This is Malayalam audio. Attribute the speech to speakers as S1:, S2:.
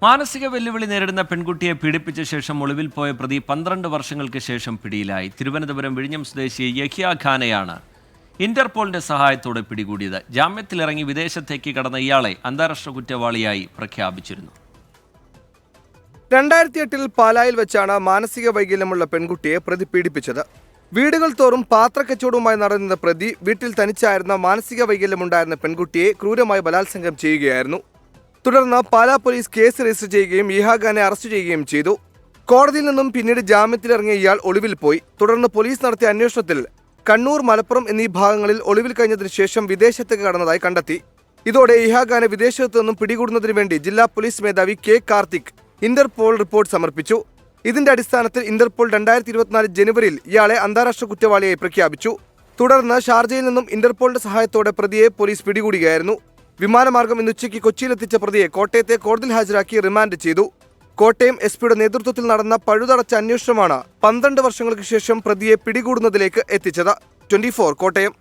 S1: മാനസിക വെല്ലുവിളി നേരിടുന്ന പെൺകുട്ടിയെ പീഡിപ്പിച്ച ശേഷം ഒളിവിൽ പോയ പ്രതി 12 വർഷങ്ങൾക്ക് ശേഷം പിടിയിലായി. തിരുവനന്തപുരം വിഴിഞ്ഞം സ്വദേശി യഹിയ ഖാനെയാണ് ഇന്റർപോളിന്റെ സഹായത്തോടെ പിടികൂടിയത്. ജാമ്യത്തിലിറങ്ങി വിദേശത്തേക്ക് കടന്ന ഇയാളെ അന്താരാഷ്ട്ര കുറ്റവാളിയായി പ്രഖ്യാപിച്ചിരുന്നു.
S2: 2008-ൽ പാലായിൽ വെച്ചാണ് മാനസിക വൈകല്യമുള്ള പെൺകുട്ടിയെ പ്രതി പീഡിപ്പിച്ചത്. വീടുകൾ തോറും പാത്രക്കച്ചവടവുമായി നടന്ന പ്രതി വീട്ടിൽ തനിച്ചായിരുന്ന മാനസിക വൈകല്യമുണ്ടായിരുന്ന പെൺകുട്ടിയെ ക്രൂരമായി ബലാത്സംഗം ചെയ്യുകയായിരുന്നു. തുടർന്ന് പാലാ പോലീസ് കേസ് രജിസ്റ്റർ ചെയ്യുകയും യഹിയ ഖാനെ അറസ്റ്റ് ചെയ്യുകയും ചെയ്തു. കോടതിയിൽ നിന്നും പിന്നീട് ജാമ്യത്തിലിറങ്ങിയ ഇയാൾ ഒളിവിൽ പോയി. തുടർന്ന് പോലീസ് നടത്തിയ അന്വേഷണത്തിൽ കണ്ണൂർ, മലപ്പുറം എന്നീ ഭാഗങ്ങളിൽ ഒളിവിൽ കഴിഞ്ഞതിനു ശേഷം വിദേശത്തേക്ക് കടന്നതായി കണ്ടെത്തി. ഇതോടെ യഹിയ ഖാനെ വിദേശത്തു നിന്നും പിടികൂടുന്നതിന് വേണ്ടി ജില്ലാ പോലീസ് മേധാവി കെ കാർത്തിക് ഇന്റർപോൾ റിപ്പോർട്ട് സമർപ്പിച്ചു. ഇതിന്റെ അടിസ്ഥാനത്തിൽ ഇന്റർപോൾ 2024 ജനുവരിയിൽ ഇയാളെ അന്താരാഷ്ട്ര കുറ്റവാളിയായി പ്രഖ്യാപിച്ചു. തുടർന്ന് ഷാർജയിൽ നിന്നും ഇന്റർപോളിന്റെ സഹായത്തോടെ പ്രതിയെ പോലീസ് പിടികൂടുകയായിരുന്നു. വിമാനമാർഗം ഇന്ന് ഉച്ചയ്ക്ക് കൊച്ചിയിലെത്തിച്ച പ്രതിയെ കോട്ടയത്തെ കോടതിയിൽ ഹാജരാക്കി റിമാൻഡ് ചെയ്തു. കോട്ടയം എസ്.പിയുടെ നേതൃത്വത്തിൽ നടന്ന പഴുതടച്ച അന്വേഷണമാണ് 12 വർഷങ്ങൾക്ക് ശേഷം പ്രതിയെ പിടികൂടുന്നതിലേക്ക് എത്തിച്ചത്. 24 കോട്ടയം.